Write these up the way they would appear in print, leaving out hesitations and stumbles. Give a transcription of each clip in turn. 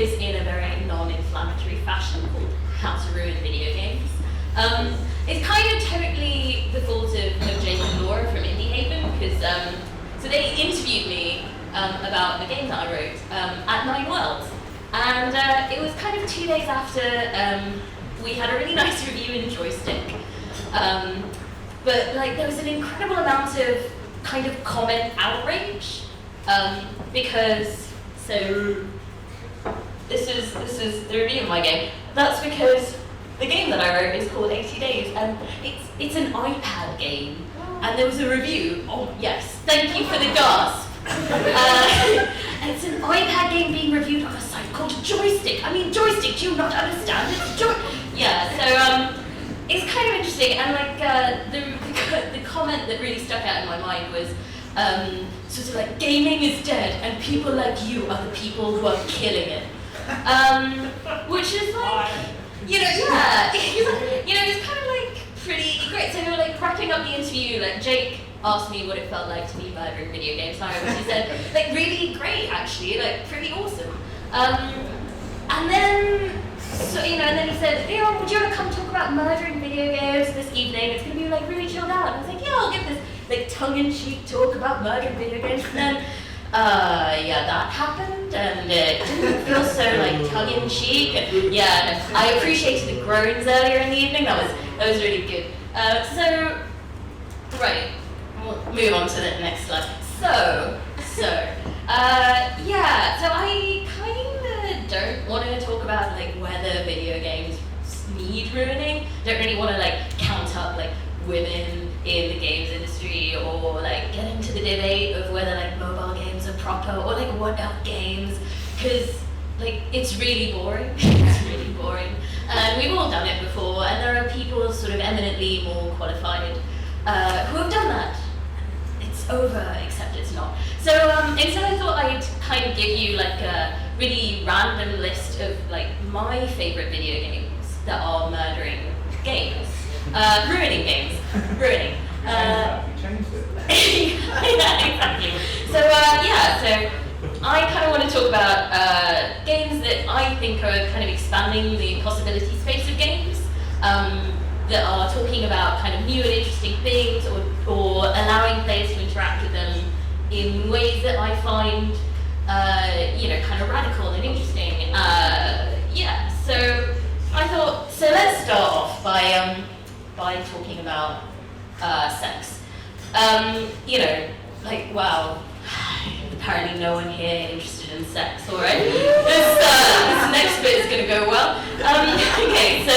this in a very non-inflammatory fashion called How to Ruin Video Games. It's kind of totally the fault of Jake and Laura from Indie Haven, because so they interviewed me about the game that I wrote at Nine Worlds. And it was kind of 2 days after we had a really nice review in Joystick. But like there was an incredible amount of kind of comment outrage because this is the review of my game. That's because the game that I wrote is called 80 Days, and it's an iPad game. And there was a review. Oh yes, thank you for the gasp. And it's an iPad game being reviewed on a site called Joystick. I mean, Joystick, do you not understand? It's yeah. So it's kind of interesting, and like the comment that really stuck out in my mind was sort of like gaming is dead, and people like you are the people who are killing it. Which is like, you know, yeah, you know, it's kind of like pretty great. So we were like wrapping up the interview, like Jake asked me what it felt like to be murdering video games. And I obviously said, like, really great, actually, like, pretty awesome. And then, so, you know, and then he said, you know, would you want to come talk about murdering video games this evening? It's going to be, like, really chilled out. And I was like, yeah, I'll give this, like, tongue-in-cheek talk about murdering video games. And then, yeah, that happened, and it didn't feel so, like, tongue-in-cheek. And, yeah, I appreciated the groans earlier in the evening. That was really good. So, right. We'll move on to the next slide. Yeah, so I kind of don't want to talk about like whether video games need ruining. Don't really want to like count up like women in the games industry, or like get into the debate of whether like mobile games are proper, or like what else games, because like it's really boring. It's really boring. And we've all done it before, and there are people sort of eminently more qualified who have done that. Over, except it's not. So instead I thought I'd kind of give you like a really random list of like my favorite video games that are murdering games. Ruining games. Ruining. You changed it. Yeah, exactly. So so I kind of want to talk about games that I think are kind of expanding the possibility space of games. That are talking about kind of new and interesting things, or allowing players to interact with them in ways that I find, you know, kind of radical and interesting. Yeah, so I thought, so let's start off by talking about sex. You know, like, wow, apparently no one here interested in sex, all right? This next bit is going to go well. Okay, so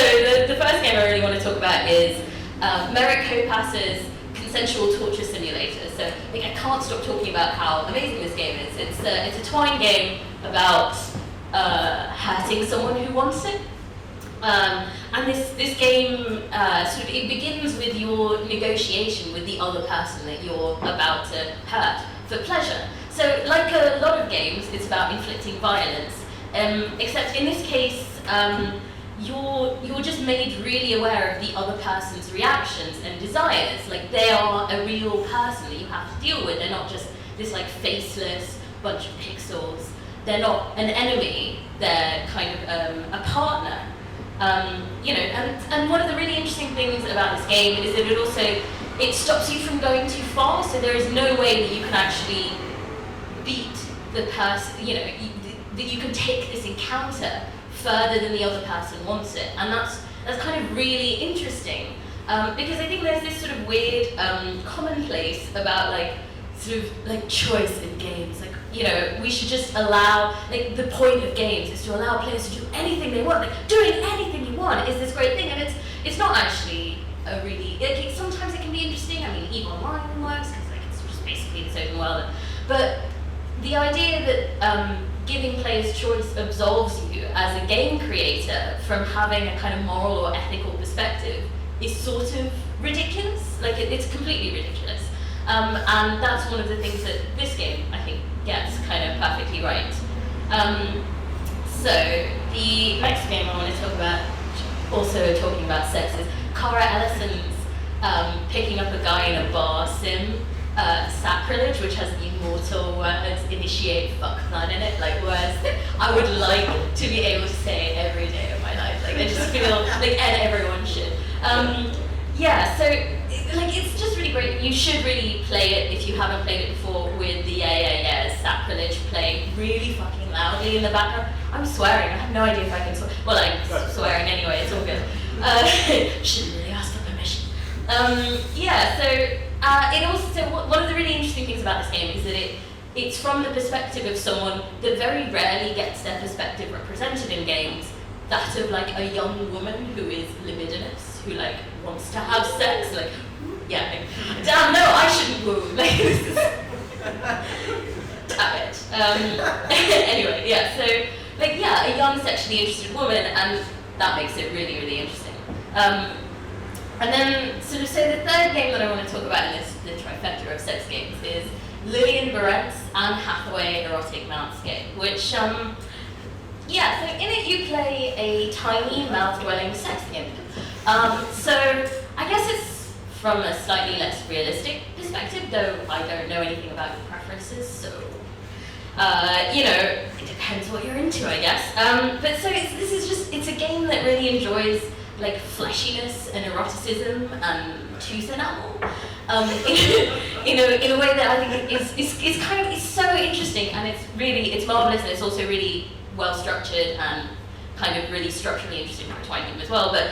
the first game I really want to talk about is Merritt Kopas's Consensual Torture Simulator. So like, I can't stop talking about how amazing this game is. It's a twine game about hurting someone who wants it. And this game sort of, it begins with your negotiation with the other person that you're about to hurt for pleasure. So like a lot of games, it's about inflicting violence, except in this case, you're just made really aware of the other person's reactions and desires. Like they are a real person that you have to deal with. They're not just this like faceless bunch of pixels. They're not an enemy. They're kind of a partner. You know, and one of the really interesting things about this game is that it stops you from going too far. So there is no way that you can actually beat the person. You know, that you can take this encounter further than the other person wants it, and that's kind of really interesting because I think there's this sort of weird commonplace about like sort of like choice in games. Like, you know, we should just allow, like the point of games is to allow players to do anything they want. Like doing anything you want is this great thing, and it's not actually a really. Sometimes it can be interesting. I mean, EVE Online works because like it's just basically this open world, but the idea that giving players choice absolves you as a game creator from having a kind of moral or ethical perspective is sort of ridiculous. Like it's completely ridiculous. And that's one of the things that this game, I think, gets kind of perfectly right. So the next game I want to talk about, also talking about sex, is Cara Ellison's picking up a guy in a bar sim Sacrilege, which has the immortal words initiate fuck fun in it, like words that I would like to be able to say every day of my life. Like I just feel like, and everyone should. Yeah, so like it's just really great. You should really play it if you haven't played it before with the Sacrilege playing really fucking loudly in the background. I'm swearing. I have no idea if I can swear. Well, I'm swearing anyway. It's all good. Shouldn't really ask for permission. Yeah. So it also one of the really interesting things about this game is that it's from the perspective of someone that very rarely gets their perspective represented in games. That of like a young woman who is libidinous, who like wants to have sex, like yeah, like, damn no, I shouldn't woo. Like this is damn it. Anyway, yeah, so like yeah, a young sexually interested woman, and that makes it really, really interesting. And then so the third game that I want to talk about in the trifecta of sex games is Lillian, Behrendt, and Hathaway Erotic Mouthscape, which yeah, so in it you play a tiny mouth-dwelling sex imp. So I guess it's from a slightly less realistic perspective, though I don't know anything about your preferences, so you know, it depends what you're into, I guess. But so it's a game that really enjoys like fleshiness and eroticism and tooth enamel. In a way that I think is so interesting, and it's marvelous, and it's also really well structured and kind of really structurally interesting for a toy game as well. But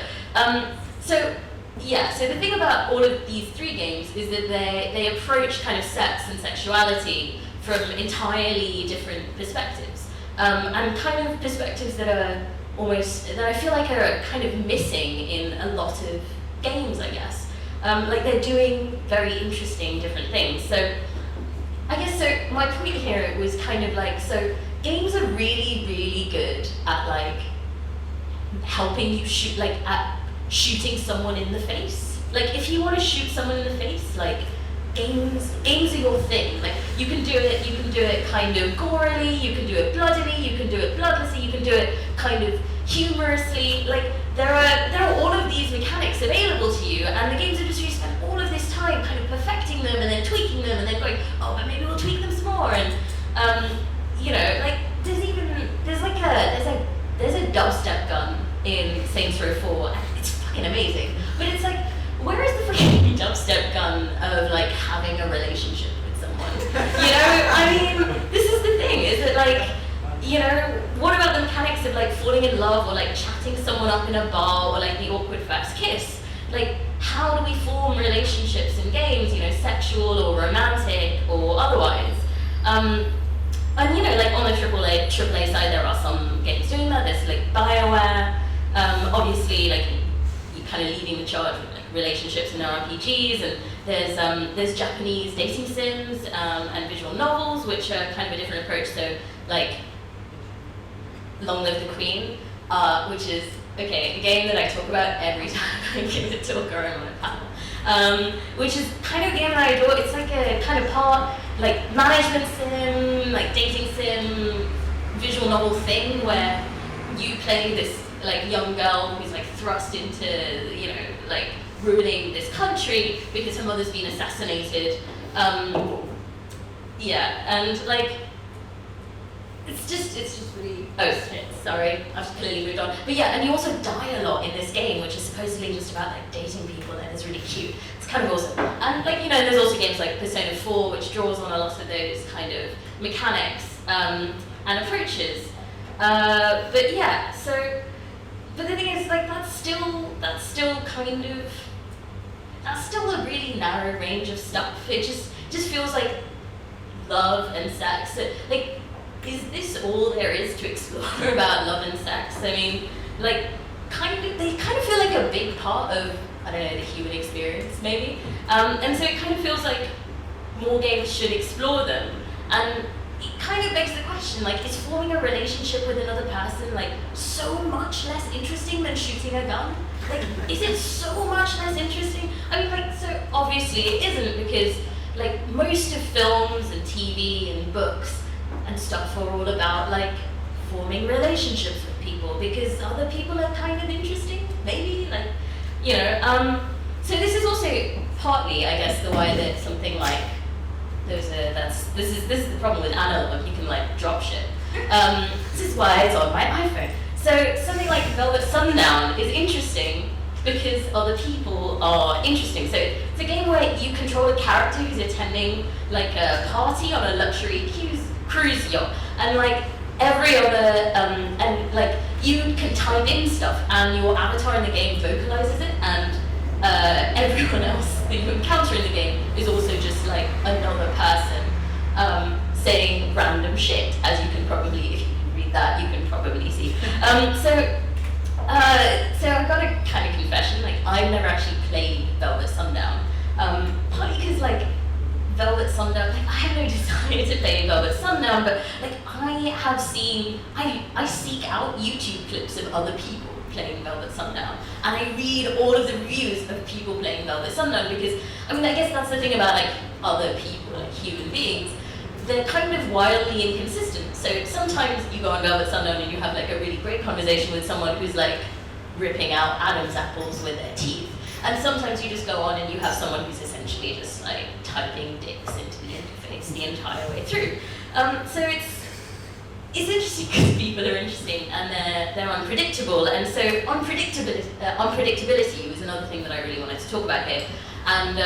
so the thing about all of these three games is that they approach kind of sex and sexuality from entirely different perspectives, and kind of perspectives that I feel like are kind of missing in a lot of games, I guess. Like they're doing very interesting different things. So I guess so my point here was kind of like, so games are really, really good at like helping you shoot, like at shooting someone in the face. Like if you want to shoot someone in the face, like games are your thing. Like you can do it kind of gorily, you can do it bloodily, you can do it bloodlessly, you can do it kind of humorously. Like there are all of these mechanics available to you, and the games industry spent all of this time kind of perfecting them and then tweaking them and then going, oh, but maybe we'll tweak them some more. And you know, like there's a dubstep gun in Saints Row 4, and it's fucking amazing. But it's like, where is the freaking dubstep gun of like having a relationship with someone? You know, I mean, this is the thing, is that like, you know, what about the mechanics of like falling in love or like chatting someone up in a bar or like the awkward first kiss? Like, how do we form relationships in games, you know, sexual or romantic or otherwise? And you know, like on the AAA side, there are some games doing that. There's like BioWare, obviously, like you're kind of leading the charge with like, relationships in RPGs, and there's Japanese dating sims and visual novels, which are kind of a different approach. So like Long Live the Queen, which is a game that I talk about every time I give a talk or I'm on a panel, which is kind of a game that I adore. It's like a kind of part like management sim, like dating sim, visual novel thing where you play this like young girl who's like thrust into, you know, like ruling this country because her mother's been assassinated. Yeah, and like it's just really, oh shit, sorry, I've clearly moved on. But yeah, and you also die a lot in this game, which is supposedly just about like dating people, and it's really cute. It's kind of awesome. And like, you know, there's also games like Persona 4, which draws on a lot of those kind of mechanics and approaches. But yeah, so, but the thing is, like, that's still a really narrow range of stuff. It just feels like love and sex. Like, is this all there is to explore about love and sex? I mean, like, they kind of feel like a big part of, I don't know, the human experience, maybe. And so it kind of feels like more games should explore them. And it kind of begs the question, like, is forming a relationship with another person, like, so much less interesting than shooting a gun? Like, is it so much less interesting? I mean, like, so obviously it isn't, because, like, most of films and TV and books and stuff are all about, like, forming relationships with people, because other people are kind of interesting, maybe, like, you know. So this is also partly, I guess, the way that something like this is the problem with analog. You can like drop shit. This is why it's on my iPhone. So something like Velvet Sundown is interesting because other people are interesting. So it's a game where you control a character who's attending like a party on a luxury cruise yacht, and like every other and like you can type in stuff, and your avatar in the game vocalizes it, and everyone else that you encounter in the game is also just like another person saying random shit, as you can probably, if you read that, you can probably see. So I've got a kind of confession, like I've never actually played Velvet Sundown, partly because like Velvet Sundown, like I have no desire to play Velvet Sundown, but like I seek out YouTube clips of other people playing Velvet Sundown, and I read all of the reviews of people playing Velvet Sundown because, I mean, I guess that's the thing about like other people, like human beings, they're kind of wildly inconsistent. So sometimes you go on Velvet Sundown and you have like a really great conversation with someone who's like ripping out Adam's apples with their teeth, and sometimes you just go on and you have someone who's essentially just like typing dicks into the interface the entire way through. So it's interesting because people are interesting and they're unpredictable, and so unpredictability was another thing that I really wanted to talk about here. And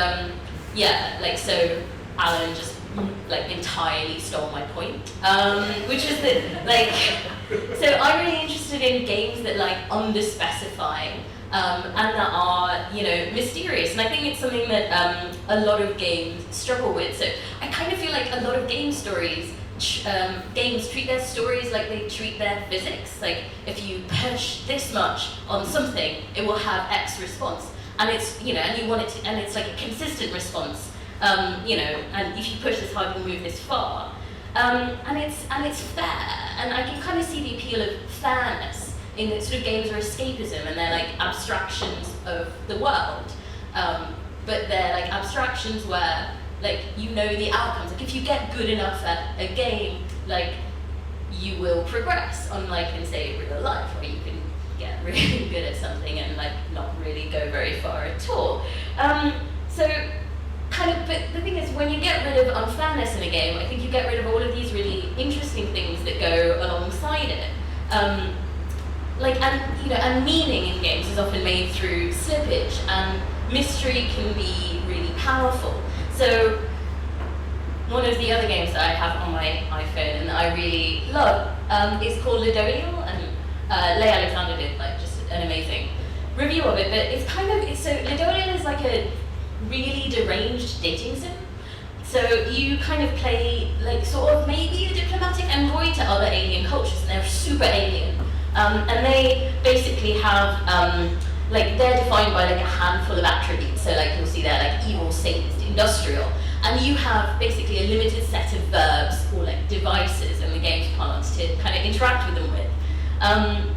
so Alan just like entirely stole my point, which is that like, so I'm really interested in games that like underspecify and that are, you know, mysterious, and I think it's something that a lot of games struggle with. So I kind of feel like a lot of games treat their stories like they treat their physics. Like if you push this much on something, it will have X response, and it's, you know, and you want it to, and it's like a consistent response. You know, and if you push this hard, you'll move this far, and it's fair, and I can kind of see the appeal of fairness in that sort of games are escapism, and they're like abstractions of the world, but they're like abstractions where like you know the outcomes. Like if you get good enough at a game, like you will progress, unlike in say real life where you can get really good at something and like not really go very far at all. But the thing is, when you get rid of unfairness in a game, I think you get rid of all of these really interesting things that go alongside it. And meaning in games is often made through slippage, and mystery can be really powerful. So one of the other games that I have on my iPhone and that I really love is called Lillian, and Leigh Alexander did like just an amazing review of it. But Lillian is like a really deranged dating sim. So you kind of play like sort of maybe a diplomatic envoy to other alien cultures, and they're super alien. And they basically have they're defined by like a handful of attributes. So like you'll see they're like evil, sadist, industrial, and you have basically a limited set of verbs or like devices in the game's parlance to kind of interact with them with. And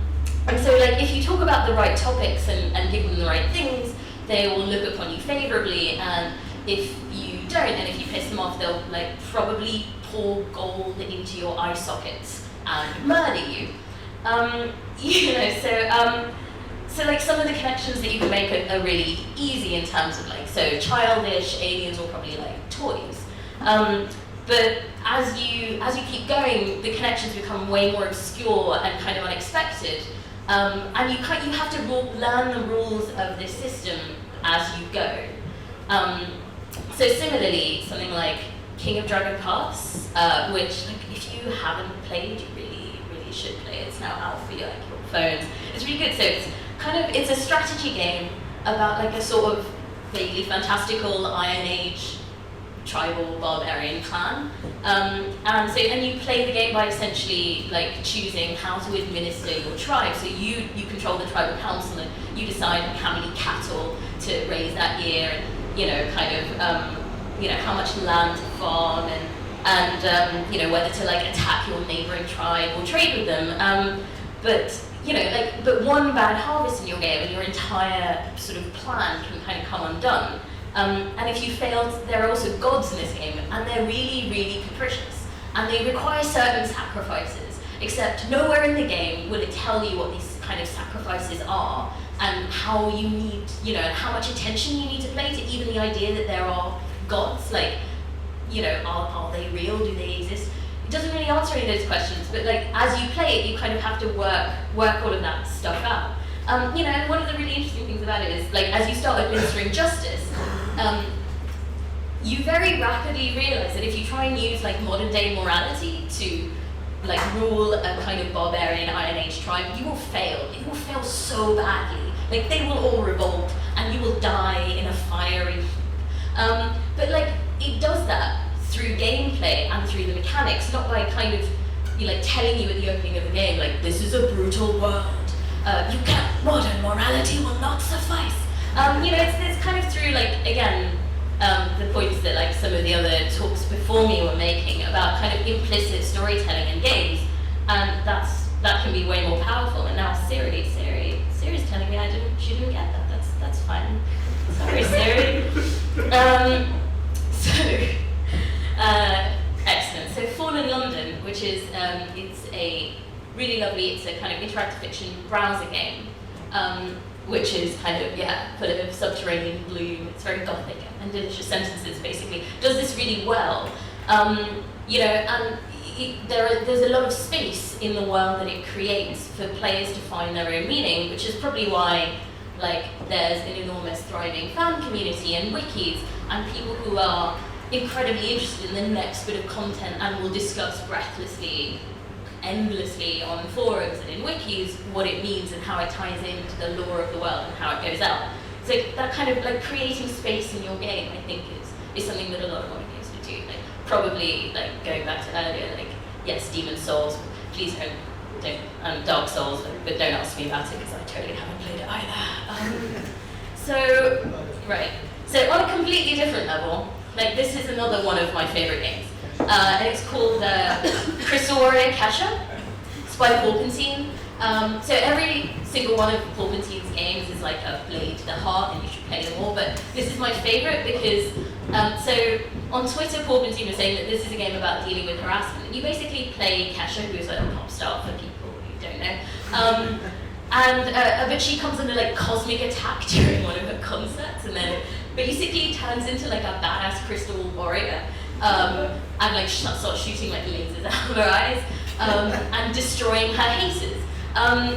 so like if you talk about the right topics and give them the right things, they will look upon you favorably, and if you don't, and if you piss them off, they'll like probably pour gold into your eye sockets and murder you. So like some of the connections that you can make are really easy in terms of like, so childish, aliens will probably like toys. But as you keep going, the connections become way more obscure and kind of unexpected. And you have to learn the rules of this system as you go. So similarly, something like King of Dragon Pass, which like if you haven't played, you really, really should play. It's now out for your phones. It's really good. So it's a strategy game about like a sort of vaguely fantastical Iron Age tribal barbarian clan, and you play the game by essentially like choosing how to administer your tribe. So you control the tribal council, and you decide how many cattle to raise that year, and how much land to farm, and whether to like attack your neighboring tribe or trade with them. But one bad harvest in your game and your entire sort of plan can kind of come undone. And if you failed, there are also gods in this game, and they're really, really capricious, and they require certain sacrifices, except nowhere in the game will it tell you what these kind of sacrifices are, and how you need, and how much attention you need to pay to even the idea that there are gods. Like, are they real? Do they exist? It doesn't really answer any of those questions, but like as you play it, you kind of have to work all of that stuff out. And one of the really interesting things about it is, like, as you start administering justice, you very rapidly realize that if you try and use like modern day morality to like rule a kind of barbarian Iron Age tribe, you will fail. You will fail so badly. Like they will all revolt, and you will die in a fiery heap. But like it does that through gameplay and through the mechanics, not by kind of telling you at the opening of the game, like, this is a brutal world. You can't, modern morality will not suffice. It's kind of through, like, again, the points that, like, some of the other talks before me were making about kind of implicit storytelling in games, and that can be way more powerful. And now Siri's telling me she didn't get that. That's fine. Sorry, Siri. Excellent. So Fallen London, which is it's a really lovely, it's a kind of interactive fiction browser game, which is kind of full of subterranean gloom. It's very gothic and delicious sentences. Basically, does this really well. There's a lot of space in the world that it creates for players to find their own meaning, which is probably why there's an enormous thriving fan community and wikis and people who are incredibly interested in the next bit of content and will discuss breathlessly, endlessly on forums and in wikis what it means and how it ties into the lore of the world and how it goes out. So that kind of creating space in your game, I think, is something that a lot of modern games would do. Probably going back to earlier, yes, Demon's Souls, please don't Dark Souls, but don't ask me about it because I totally haven't played it either. So on a completely different level, this is another one of my favorite games, and it's called Crystal Warrior Kesha. It's by Porpentine. So every single one of Porpentine's games is like a blade to the heart, and you should play them all. But this is my favorite because so on Twitter, Porpentine was saying that this is a game about dealing with harassment. And you basically play Kesha, who is like a pop star for people who don't know. But she comes under cosmic attack during one of her concerts, and then basically turns into a badass crystal warrior, and starts shooting lasers out of her eyes, and destroying her haters. So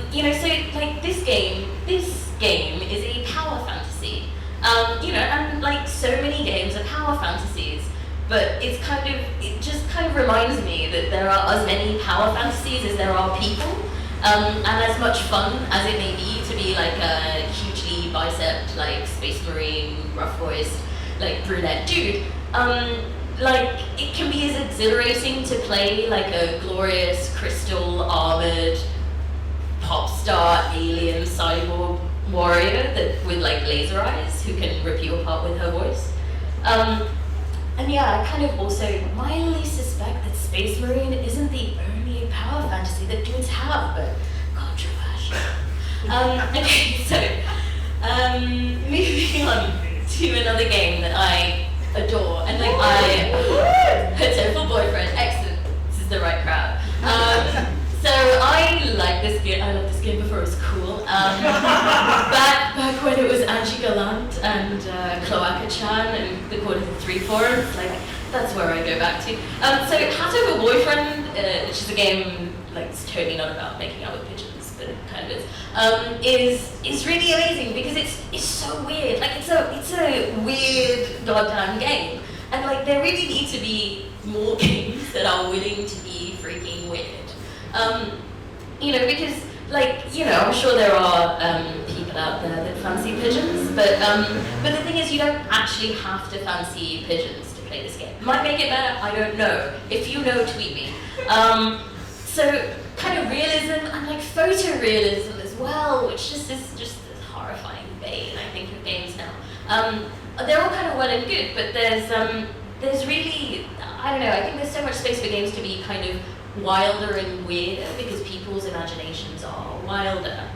this game is a power fantasy, and so many games are power fantasies, but it just kind of reminds me that there are as many power fantasies as there are people, and as much fun as it may be to be a hugely bicepped, space marine, rough voiced, brunette dude, it can be as exhilarating to play a glorious crystal armored pop star alien cyborg warrior with laser eyes who can rip you apart with her voice. I kind of also mildly suspect that Space Marine isn't the only power fantasy that dudes have, but controversial. Moving on to another game that I adore, and her boyfriend, excellent, this is the right crowd. So I like this game. I loved this game before it was cool. Back when it was Angie Gallant and Cloaca-chan and the Quarter to 3 forums, that's where I go back to. So Hathaway Boyfriend, which is a game it's totally not about making out with pigeons, but it kind of is really amazing because it's so weird. It's a weird goddamn game, and there really need to be more games that are willing to be freaking weird. Because I'm sure there are people out there that fancy pigeons, but the thing is, you don't actually have to fancy pigeons to play this game. Might make it better, I don't know. If you know, tweet me. So kind of realism and photorealism as well, which is just this horrifying bane, I think, of games now. They're all kind of well and good, but there's really, I don't know, I think there's so much space for games to be kind of wilder and weirder because people's imaginations are wilder.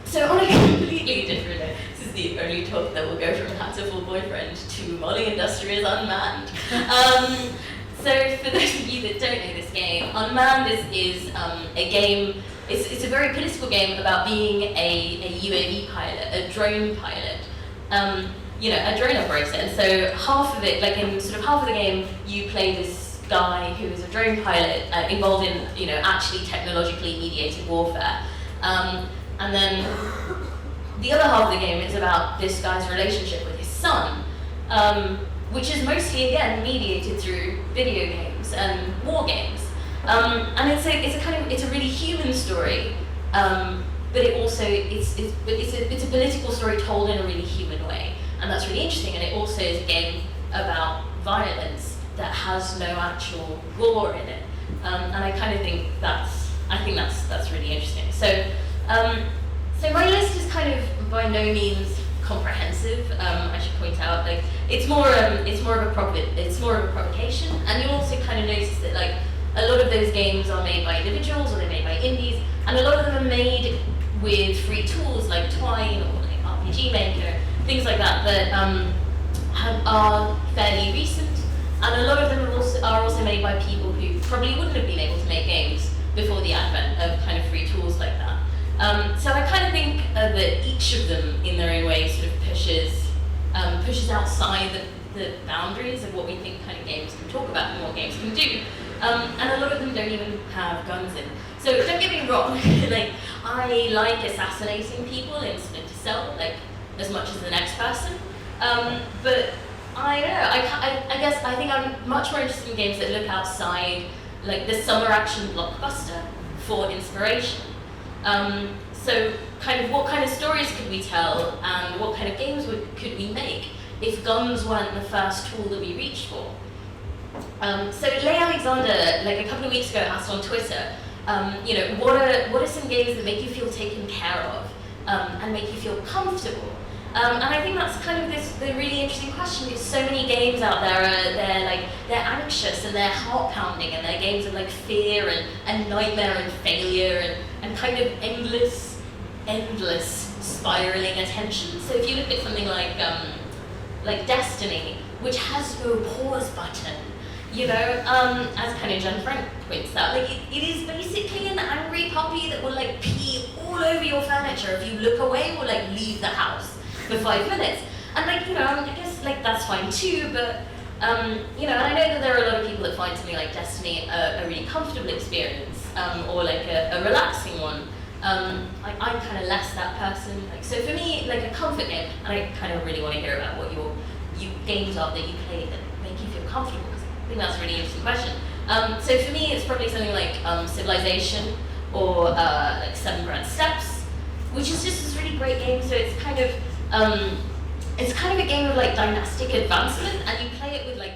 So on a completely different note, this is the only talk that will go from Hathaway Boyfriend to Molly Industria's Unmanned. So for those of you that don't know this game, Unmanned is a game, it's a very political game about being a UAV pilot, a drone pilot. a drone operator. And so half of it, like in sort of half of the game, you play this guy who is a drone pilot involved in, actually technologically mediated warfare. And then the other half of the game is about this guy's relationship with his son, which is mostly, again, mediated through video games and war games. And it's a really human story, but it also it's a political story told in a really human way, and that's really interesting. And it also is a game about violence that has no actual gore in it, and I kind of think that's really interesting. So my list is kind of by no means comprehensive. I should point out, like it's more of a provocation, and you'll also kind of notice that like a lot of those games are made by individuals or they're made by indies, and a lot of them are made with free tools like Twine or like RPG Maker, things like that are fairly recent, and a lot of them are also made by people who probably wouldn't have been able to make games before the advent of kind of free tools like that. So I kind of think that each of them, in their own way, sort of pushes outside the boundaries of what we think kind of games can talk about and what games can do. And a lot of them don't even have guns in. So don't get me wrong, like I like assassinating people in Splinter Cell, like as much as the next person. But I don't know. I guess I think I'm much more interested in games that look outside like the summer action blockbuster for inspiration. So kind of what kind of stories could we tell, and what kind of games could we make if guns weren't the first tool that we reached for? So Leigh Alexander, like a couple of weeks ago, asked on Twitter, what are some games that make you feel taken care of and make you feel comfortable? And I think that's kind of the really interesting question, because so many games out there they're anxious and they're heart pounding, and they're games of like fear and nightmare and failure and kind of endless spiraling attention. So if you look at something like Destiny, which has no pause button, as kind of John Frank points out, like it is basically an angry puppy that will like pee all over your furniture if you look away or like leave the house for 5 minutes. And like, I guess like that's fine too, but and I know that there are a lot of people that find something like Destiny a really comfortable experience, or like a relaxing one. I'm kind of less that person. Like, so for me, like a comfort game, and I kind of really want to hear about what your games are that you play that make you feel comfortable, because I think that's a really interesting question. So for me, it's probably something like Civilization or like 7 Grand Steps, which is just this really great game. So it's kind of a game of like dynastic advancement, and you play it with like